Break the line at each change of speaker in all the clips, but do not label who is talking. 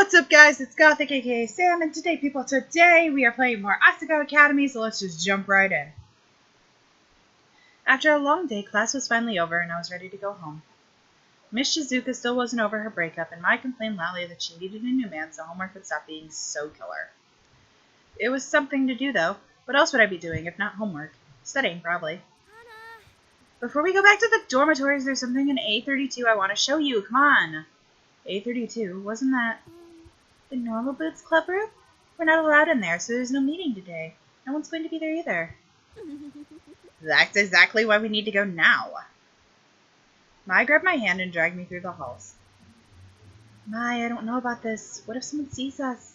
What's up, guys? It's Gothic, aka Sam, and today we are playing more Asagao Academy, so let's just jump right in. After a long day, class was finally over, and I was ready to go home. Miss Shizuka still wasn't over her breakup, and Mai complained loudly that she needed a new man so homework would stop being so killer. It was something to do, though. What else would I be doing, if not homework? Studying, probably. Before we go back to the dormitories, there's something in A32 I want to show you. Come on. A32? Wasn't that the normal Boots Club room? We're not allowed in there, so there's no meeting today. No one's going to be there either. That's exactly why we need to go now. Mai grabbed my hand and dragged me through the halls. Mai, I don't know about this. What if someone sees us?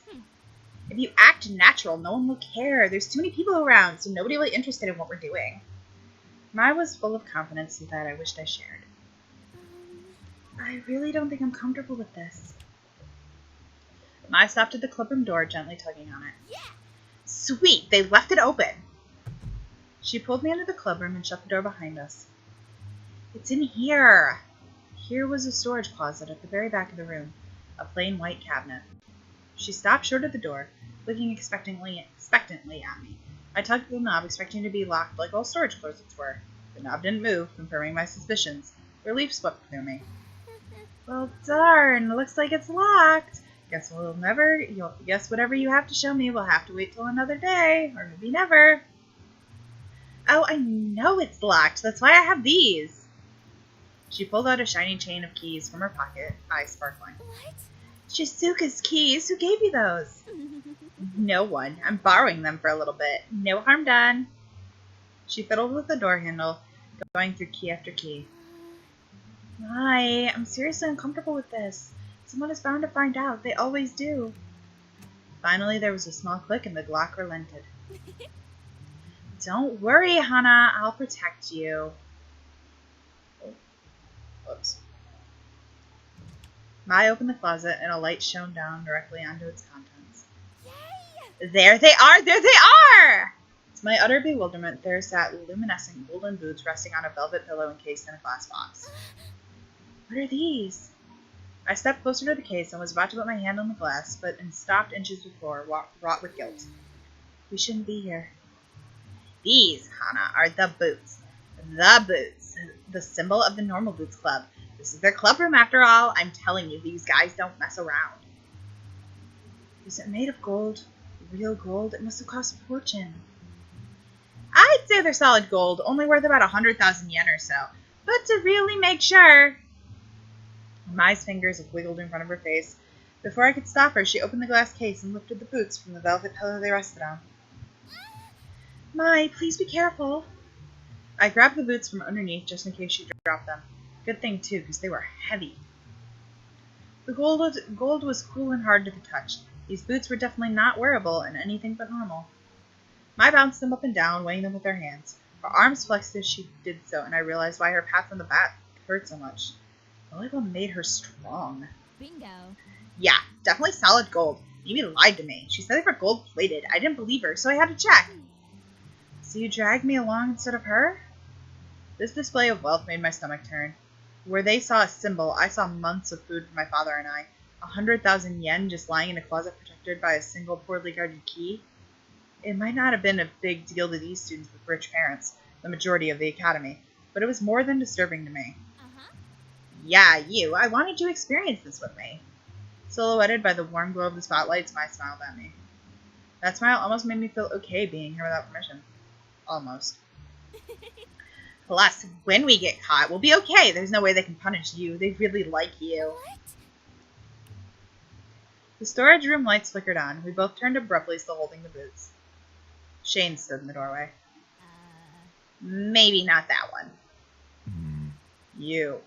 If you act natural, no one will care. There's too many people around, so nobody will be interested in what we're doing. Mai was full of confidence that I wished I shared. I really don't think I'm comfortable with this. Mai stopped at the clubroom door, gently tugging on it. Yeah. Sweet! They left it open! She pulled me into the clubroom and shut the door behind us. It's in here! Here was a storage closet at the very back of the room, a plain white cabinet. She stopped short of the door, looking expectantly at me. I tugged at the knob, expecting to be locked like all storage closets were. The knob didn't move, confirming my suspicions. Relief swept through me. Well, darn, looks like it's locked. Guess whatever you have to show me, we'll have to wait till another day, or maybe never. Oh, I know it's locked. That's why I have these. She pulled out a shiny chain of keys from her pocket, eyes sparkling. What? Shizuka's keys? Who gave you those? No one. I'm borrowing them for a little bit. No harm done. She fiddled with the door handle, going through key after key. Mai, I'm seriously uncomfortable with this. Someone is bound to find out. They always do. Finally, there was a small click and the lock relented. Don't worry, Hana. I'll protect you. Oh. Whoops. Mai opened the closet and a light shone down directly onto its contents. Yay! There they are! There they are! To my utter bewilderment, there sat luminescent golden boots resting on a velvet pillow encased in a glass box. What are these? I stepped closer to the case and was about to put my hand on the glass, but stopped inches before, wrought with guilt. We shouldn't be here. These, Hana, are the boots. The boots. The symbol of the Normal Boots Club. This is their clubroom after all. I'm telling you, these guys don't mess around. Is it made of gold? Real gold? It must have cost a fortune. I'd say they're solid gold, only worth about 100,000 yen or so. But to really make sure... Mai's fingers wiggled in front of her face. Before I could stop her, she opened the glass case and lifted the boots from the velvet pillow they rested on. Mai, please be careful. I grabbed the boots from underneath just in case she dropped them. Good thing, too, because they were heavy. The gold was cool and hard to the touch. These boots were definitely not wearable and anything but normal. Mai bounced them up and down, weighing them with her hands. Her arms flexed as she did so, and I realized why her pats on the back hurt so much. Volleyball made her strong. Bingo. Yeah, definitely solid gold. Amy lied to me. She said they were gold-plated. I didn't believe her, so I had to check. So you dragged me along instead of her? This display of wealth made my stomach turn. Where they saw a symbol, I saw months of food for my father and I. 100,000 yen just lying in a closet protected by a single poorly guarded key. It might not have been a big deal to these students with rich parents, the majority of the academy, but it was more than disturbing to me. Yeah, you. I wanted you to experience this with me. Silhouetted by the warm glow of the spotlights, Mai smiled at me. That smile almost made me feel okay being here without permission. Almost. Plus, when we get caught, we'll be okay. There's no way they can punish you. They really like you. What? The storage room lights flickered on. We both turned abruptly, still holding the boots. Shane stood in the doorway. Maybe not that one. You.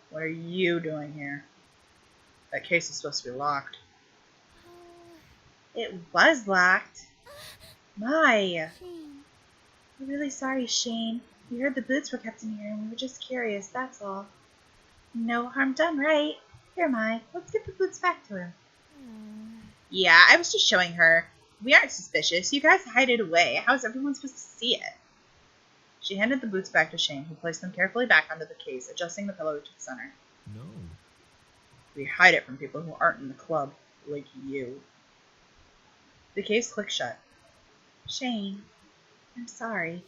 What are you doing here? That case is supposed to be locked. It was locked. Mai. I'm really sorry, Shane. We heard the boots were kept in here and we were just curious, that's all. No harm done, right? Here, Mai. Let's give the boots back to him. Yeah, I was just showing her. We aren't suspicious. You guys hide it away. How's everyone supposed to see it? She handed the boots back to Shane, who placed them carefully back onto the case, adjusting the pillow to the center. No. We hide it from people who aren't in the club. Like you. The case clicked shut. Shane, I'm sorry.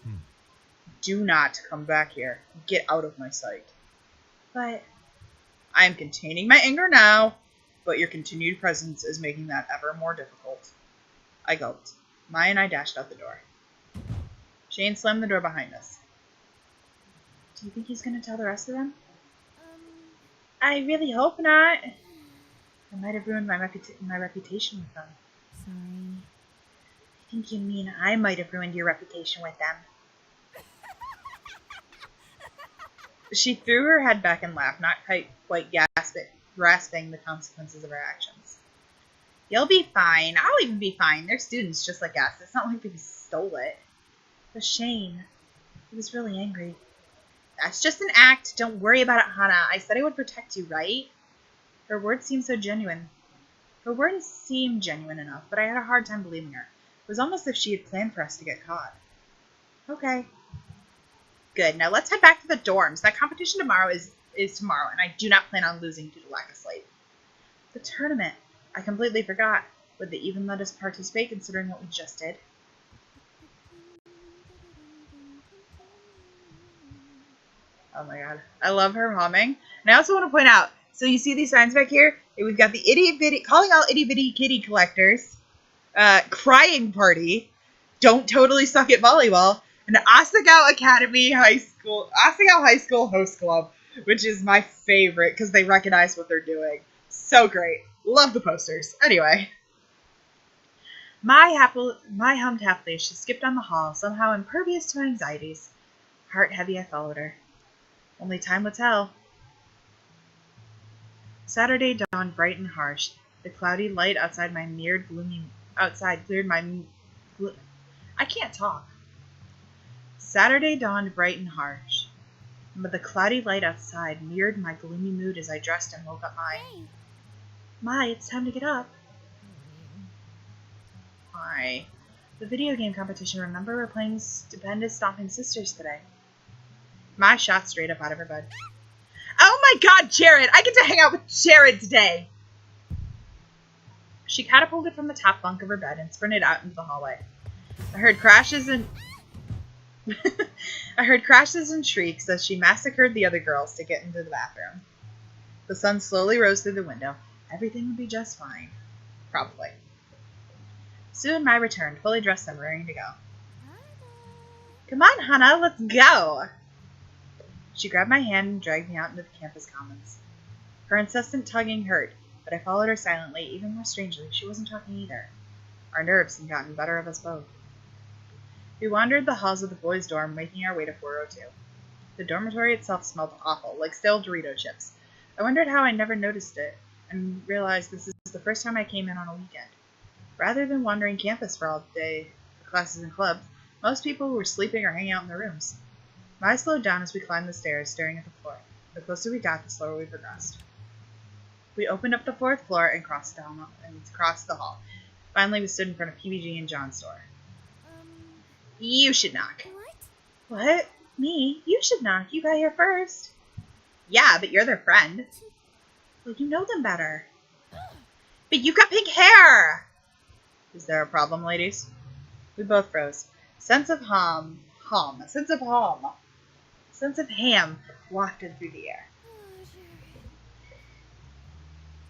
Do not come back here. Get out of my sight. But I am containing my anger now, but your continued presence is making that ever more difficult. I gulped. Maya and I dashed out the door. Shane slammed the door behind us. Do you think he's going to tell the rest of them? I really hope not. I might have ruined my reputation with them. Sorry. I think you mean I might have ruined your reputation with them. She threw her head back and laughed, not quite grasping the consequences of her actions. You'll be fine. I'll even be fine. They're students just like us. It's not like we stole it. But Shane, he was really angry. That's just an act. Don't worry about it, Hana. I said I would protect you, right? Her words seemed so genuine. Her words seemed genuine enough, but I had a hard time believing her. It was almost as if she had planned for us to get caught. Okay. Good. Now let's head back to the dorms. That competition tomorrow is tomorrow, and I do not plan on losing due to lack of sleep. The tournament. I completely forgot. Would they even let us participate considering what we just did? Oh my god. I love her humming. And I also want to point out, so you see these signs back here? We've got the calling all itty bitty kitty collectors, crying party, don't totally suck at volleyball, and Asagao Academy Asagao High School Host Club, which is my favorite because they recognize what they're doing. So great. Love the posters. Anyway. My hummed happily as she skipped down the hall, somehow impervious to my anxieties. Heart heavy, I followed her. Only time will tell. Saturday dawned bright and harsh. The cloudy light outside cleared my I can't talk. Saturday dawned bright and harsh, but the cloudy light outside mirrored my gloomy mood as I dressed and woke up mine. Mai, it's time to get up. Why? The video game competition, remember we're playing Stupendous Stomping Sisters today. Mai shot straight up out of her bed. Oh my god, Jared! I get to hang out with Jared today! She catapulted from the top bunk of her bed and sprinted out into the hallway. I heard crashes and shrieks as she massacred the other girls to get into the bathroom. The sun slowly rose through the window. Everything would be just fine. Probably. Soon Mai returned, fully dressed and raring to go. Come on, Hana, let's go! She grabbed my hand and dragged me out into the campus commons. Her incessant tugging hurt, but I followed her silently. Even more strangely, she wasn't talking either. Our nerves had gotten better of us both. We wandered the halls of the boys' dorm, making our way to 402. The dormitory itself smelled awful, like stale Dorito chips. I wondered how I never noticed it, and realized this is the first time I came in on a weekend. Rather than wandering campus for all day for classes and clubs, most people were sleeping or hanging out in their rooms. Mai slowed down as we climbed the stairs, staring at the floor. The closer we got, the slower we progressed. We opened up the 4th floor and crossed the hall. Finally, we stood in front of PBG and John's store. You should knock. What? Me? You should knock. You got here first. Yeah, but you're their friend. Well, you know them better. But you've got pink hair! Is there a problem, ladies? We both froze. Sense of ham wafted through the air.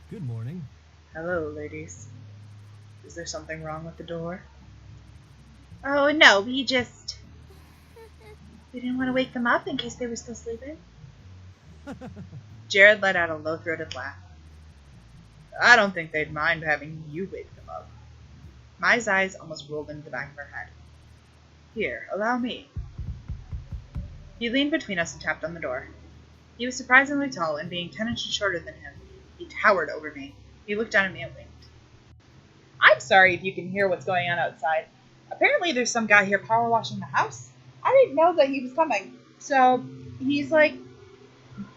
Good morning.
Hello, ladies. Is there something wrong with the door? Oh, no, we didn't want to wake them up in case they were still sleeping. Jared let out a low-throated laugh. I don't think they'd mind having you wake them up. Mai's eyes almost rolled into the back of her head. Here, allow me. He leaned between us and tapped on the door. He was surprisingly tall, and being 10 inches shorter than him, he towered over me. He looked down at me and winked. I'm sorry if you can hear what's going on outside. Apparently there's some guy here power washing the house. I didn't know that he was coming. So he's like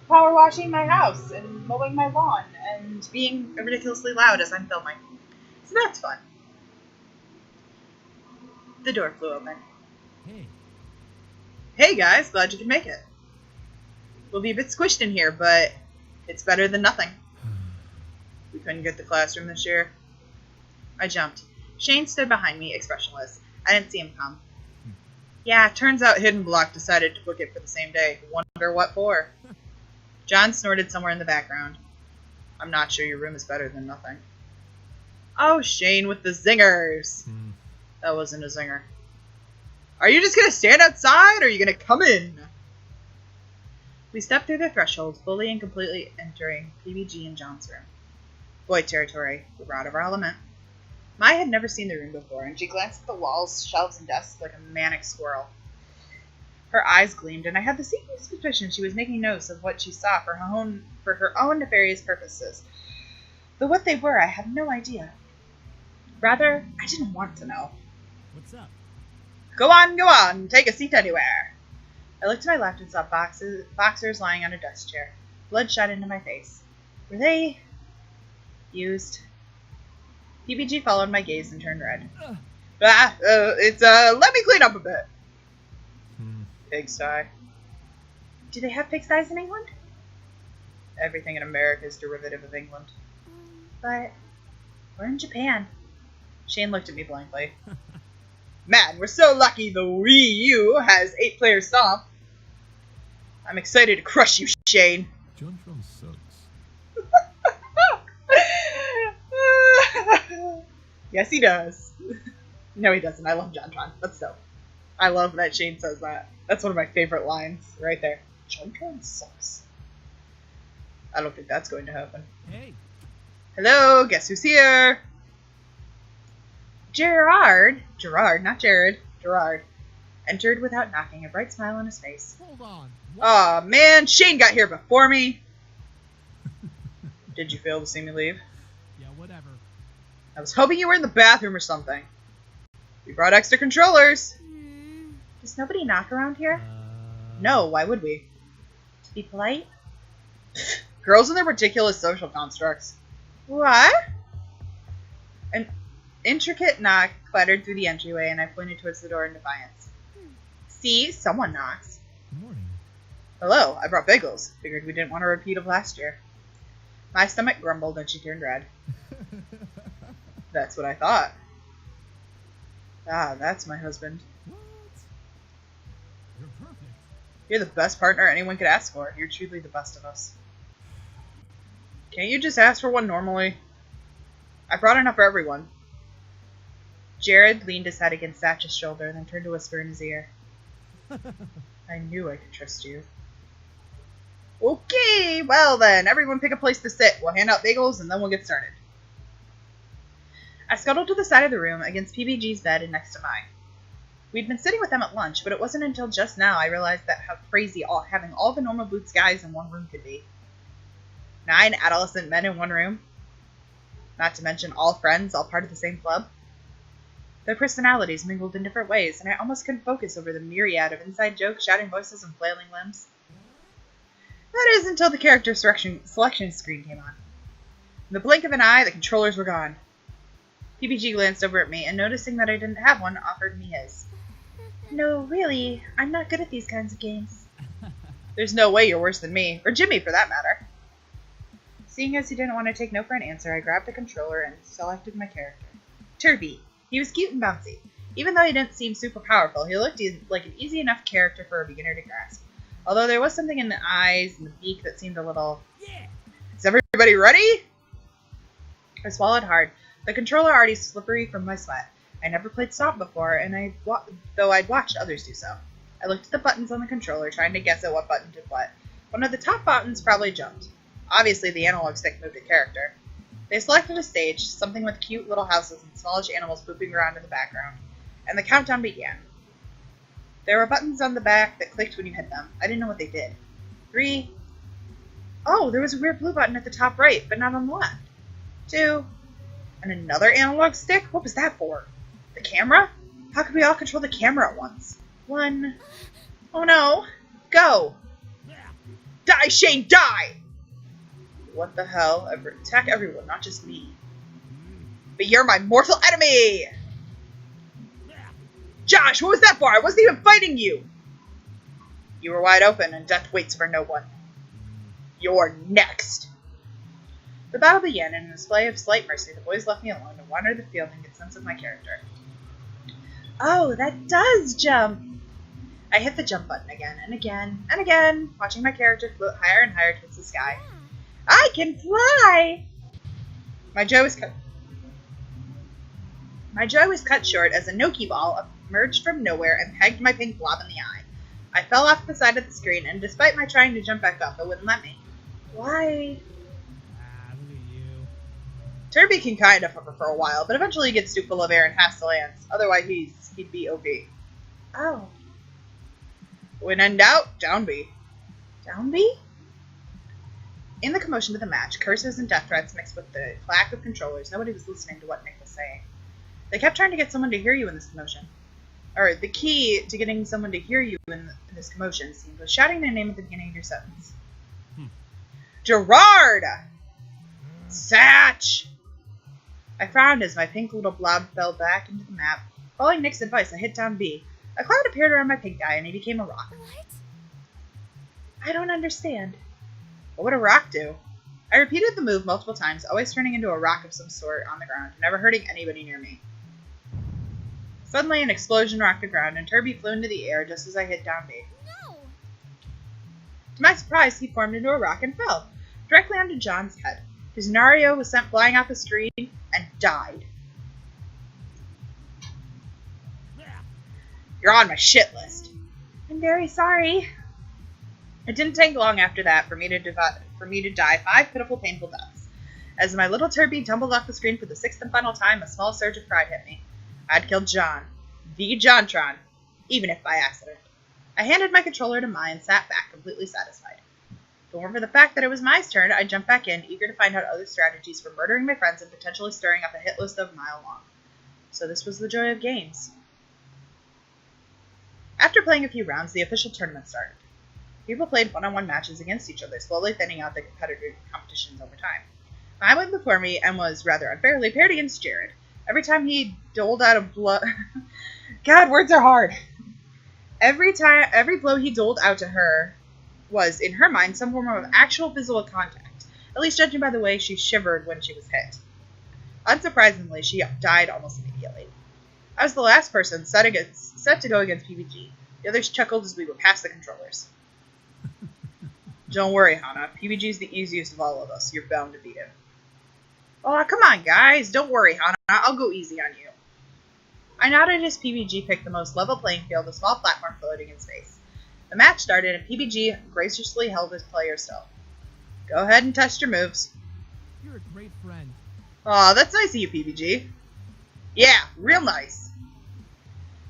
power washing my house and mowing my lawn and being ridiculously loud as I'm filming. So that's fun. The door flew open.
Hey.
Hey guys, glad you could make it. We'll be a bit squished in here, but it's better than nothing. We couldn't get the classroom this year. I jumped. Shane stood behind me, expressionless. I didn't see him come. Yeah, turns out Hidden Block decided to book it for the same day. Wonder what for. John snorted somewhere in the background. I'm not sure your room is better than nothing. Oh, Shane with the zingers. That wasn't a zinger. Are you just going to stand outside, or are you going to come in? We stepped through the threshold, fully and completely entering PBG and John's room. Boy territory. We were out of our element. Mai had never seen the room before, and she glanced at the walls, shelves, and desks like a manic squirrel. Her eyes gleamed, and I had the sneaking suspicion she was making notes of what she saw for her own nefarious purposes. Though what they were, I had no idea. Rather, I didn't want to know.
What's up?
Go on, take a seat anywhere. I looked to my left and saw boxers lying on a desk chair. Blood shot into my face. Were they used? PBG followed my gaze and turned red. Let me clean up a bit. Pigsty. Do they have pigsties in England? Everything in America is derivative of England. But we're in Japan. Shane looked at me blankly. Man, we're so lucky the Wii U has 8-player Stomp. I'm excited to crush you, Shane.
JonTron sucks.
Yes, he does. No, he doesn't. I love JonTron. That's dope. I love that Shane says that. That's one of my favorite lines right there. JonTron sucks. I don't think that's going to happen.
Hey.
Hello, guess who's here? Gerard, not Jared, Gerard, entered without knocking, a bright smile on his face.
Hold on.
Aw, man, Shane got here before me. Did you fail to see me leave?
Yeah, whatever.
I was hoping you were in the bathroom or something. We brought extra controllers. Does nobody knock around here? No, why would we? To be polite? Girls and their ridiculous social constructs. What? An intricate knock clattered through the entryway, and I pointed towards the door in defiance. See, someone knocks.
Good morning.
Hello, I brought bagels. Figured we didn't want a repeat of last year. My stomach grumbled and she turned red. That's what I thought. Ah, that's my husband.
What? You're perfect.
You're the best partner anyone could ask for. You're truly the best of us. Can't you just ask for one normally? I brought enough for everyone. Jared leaned his head against Satch's shoulder, then turned to whisper in his ear. I knew I could trust you. Okay, well then, everyone pick a place to sit. We'll hand out bagels and then we'll get started. I scuttled to the side of the room against PBG's bed and next to mine. We'd been sitting with them at lunch, but it wasn't until just now I realized that how crazy having all the normal boots guys in one room could be. 9 adolescent men in one room. Not to mention all friends, all part of the same club. Their personalities mingled in different ways, and I almost couldn't focus over the myriad of inside jokes, shouting voices, and flailing limbs. That is until the character selection screen came on. In the blink of an eye, the controllers were gone. PBG glanced over at me, and noticing that I didn't have one, offered me his. No, really, I'm not good at these kinds of games. There's no way you're worse than me, or Jimmy for that matter. Seeing as he didn't want to take no for an answer, I grabbed the controller and selected my character. Turby. He was cute and bouncy. Even though he didn't seem super powerful, he looked like an easy enough character for a beginner to grasp. Although there was something in the eyes and the beak that seemed a little...
Yeah.
Is everybody ready? I swallowed hard, the controller already slippery from my sweat. I never played Stomp before, and though I'd watched others do so. I looked at the buttons on the controller, trying to guess at what button did what. One of the top buttons probably jumped. Obviously, the analog stick moved a character. They selected a stage, something with cute little houses and smallish animals pooping around in the background, and the countdown began. There were buttons on the back that clicked when you hit them. I didn't know what they did. 3. Oh, there was a weird blue button at the top right, but not on the left. 2. And another analog stick? What was that for? The camera? How could we all control the camera at once? 1. Oh no. Go! Die, Shane, die! What the hell? Attack everyone, not just me. But you're my mortal enemy! Josh, what was that for? I wasn't even fighting you! You were wide open, and death waits for no one. You're next. The battle began, and in a display of slight mercy, the boys left me alone to wander the field and get a sense of my character. Oh, that does jump! I hit the jump button again and again and again, watching my character float higher and higher towards the sky. I can fly! My joy was cut short as a Noki ball emerged from nowhere and pegged my pink blob in the eye. I fell off the side of the screen, and despite my trying to jump back up, it wouldn't let me. Why?
Look at you.
Turby can kind of hover for a while, but eventually he gets too full of air and has to land. Otherwise, he'd be OP. Oh. When in doubt, down B. Down B? In the commotion of the match, curses and death threats mixed with the clack of controllers, nobody was listening to what Nick was saying. They kept trying to get someone to hear you in this commotion. Or, the key to getting someone to hear you in this commotion, it seemed, was shouting their name at the beginning of your sentence. Gerard! Satch! I frowned as my pink little blob fell back into the map. Following Nick's advice, I hit down B. A cloud appeared around my pink guy, and he became a rock.
What?
I don't understand. What would a rock do? I repeated the move multiple times, always turning into a rock of some sort on the ground, never hurting anybody near me. Suddenly, an explosion rocked the ground, and Turby flew into the air just as I hit down B.
No!
To my surprise, he formed into a rock and fell, directly onto John's head. His Nario was sent flying off the screen and died. You're on my shit list. I'm very sorry. It didn't take long after that for me to die 5 pitiful, painful deaths. As my little Turby tumbled off the screen for the 6th and final time, a small surge of pride hit me. I'd killed John. The Jontron. Even if by accident. I handed my controller to Mai and sat back, completely satisfied. If it weren't for the fact that it was Mai's turn, I'd jump back in, eager to find out other strategies for murdering my friends and potentially stirring up a hit list of a mile long. So this was the joy of games. After playing a few rounds, the official tournament started. People played one-on-one matches against each other, slowly thinning out the competitive competitions over time. Mai went before me and was, rather unfairly, paired against Jared. Every time he doled out a blow... God, words are hard. Every blow he doled out to her was, in her mind, some form of actual physical contact, at least judging by the way she shivered when she was hit. Unsurprisingly, she died almost immediately. I was the last person set to go against PBG. The others chuckled as we were past the controllers. Don't worry, Hana. PBG's the easiest of all of us. You're bound to beat him. Oh, come on, guys. Don't worry, Hana. I'll go easy on you. I nodded as PBG picked the most level playing field, a small platform floating in space. The match started, and PBG graciously held his player still. Go ahead and test your moves.
You're a great friend.
Aw, that's nice of you, PBG. Yeah, real nice.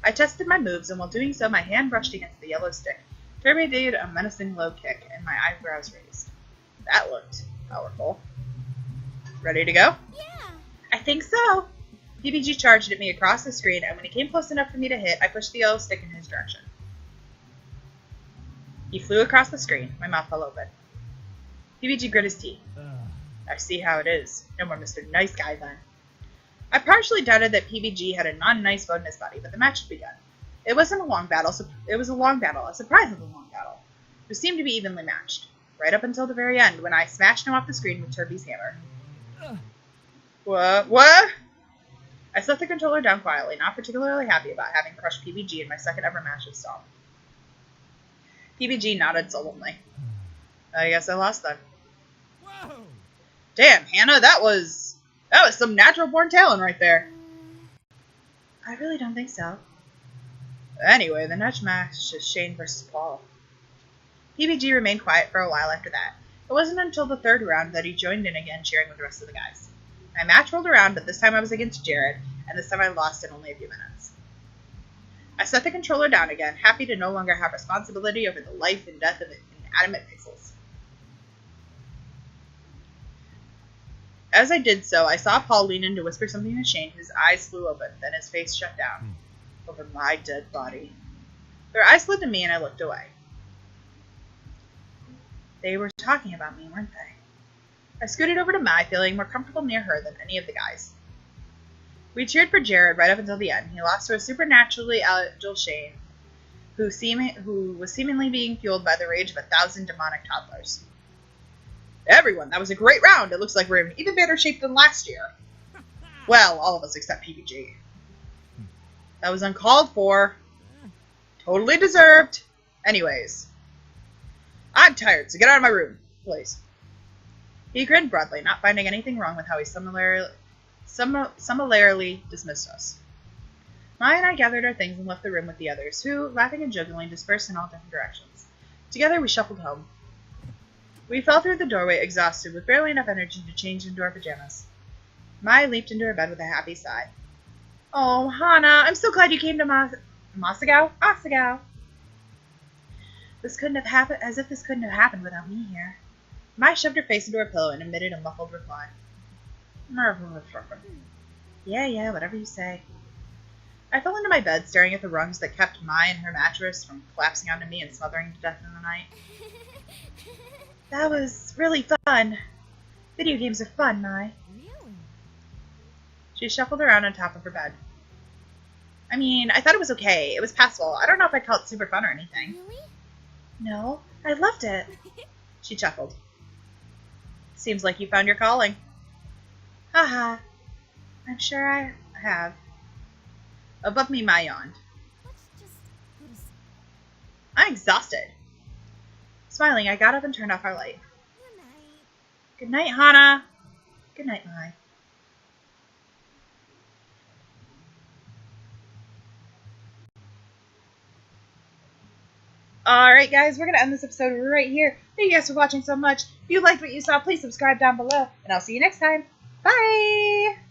I tested my moves, and while doing so, my hand brushed against the yellow stick. Turby did a menacing low kick, and my eyebrows raised. That looked powerful. Ready to go?
Yeah!
I think so. PBG charged at me across the screen, and when he came close enough for me to hit, I pushed the yellow stick in his direction. He flew across the screen. My mouth fell open. PBG grit his teeth. I see how it is. No more Mr. Nice Guy, then. I partially doubted that PBG had a non-nice bone in his body, but the match had begun. It wasn't a long battle. It was a long battle, a surprisingly long battle. It seemed to be evenly matched, right up until the very end, when I smashed him off the screen with Turby's hammer. What? I set the controller down quietly, not particularly happy about having crushed PBG in my second ever match with Stomp. PBG nodded sullenly. I guess I lost then.
Whoa!
Damn, Hannah, that was some natural-born talent right there. I really don't think so. Anyway, the next match is Shane versus Paul. PBG remained quiet for a while after that. It wasn't until the third round that he joined in again, cheering with the rest of the guys. My match rolled around, but this time I was against Jared, and this time I lost in only a few minutes. I set the controller down again, happy to no longer have responsibility over the life and death of inanimate pixels. As I did so, I saw Paul lean in to whisper something to Shane, whose eyes flew open, then his face shut down. Over my dead body. Their eyes slid to me, and I looked away. They were talking about me, weren't they? I scooted over to Mai, feeling more comfortable near her than any of the guys. We cheered for Jared right up until the end. He lost to a supernaturally agile Shane, who was seemingly being fueled by the rage of 1,000 demonic toddlers. Everyone, that was a great round. It looks like we're in even better shape than last year. Well, all of us except PPG. That was uncalled for. Totally deserved. Anyways. I'm tired, so get out of my room, please. He grinned broadly, not finding anything wrong with how he similarly dismissed us. Mai and I gathered our things and left the room with the others, who, laughing and jokingly, dispersed in all different directions. Together we shuffled home. We fell through the doorway exhausted, with barely enough energy to change into our pajamas. Mai leaped into her bed with a happy sigh. Oh, Hana, I'm so glad you came to Asagao? Asagao! This couldn't have happened, as if this couldn't have happened without me here. Mai shoved her face into her pillow and emitted a muffled reply. Yeah, whatever you say. I fell into my bed, staring at the rungs that kept Mai and her mattress from collapsing onto me and smothering to death in the night. That was really fun. Video games are fun, Mai.
Really?
She shuffled around on top of her bed. I mean, I thought it was okay. It was passable. I don't know if I'd call it super fun or anything.
Really?
No, I loved it. She chuckled. Seems like you found your calling. Haha. I'm sure I have. Above me, Mai yawned.
Let's just go to sleep.
I'm exhausted. Smiling, I got up and turned off our light.
Good night.
Good night, Hana. Good night, Mai. Alright guys, we're going to end this episode right here. Thank you guys for watching so much. If you liked what you saw, please subscribe down below. And I'll see you next time. Bye!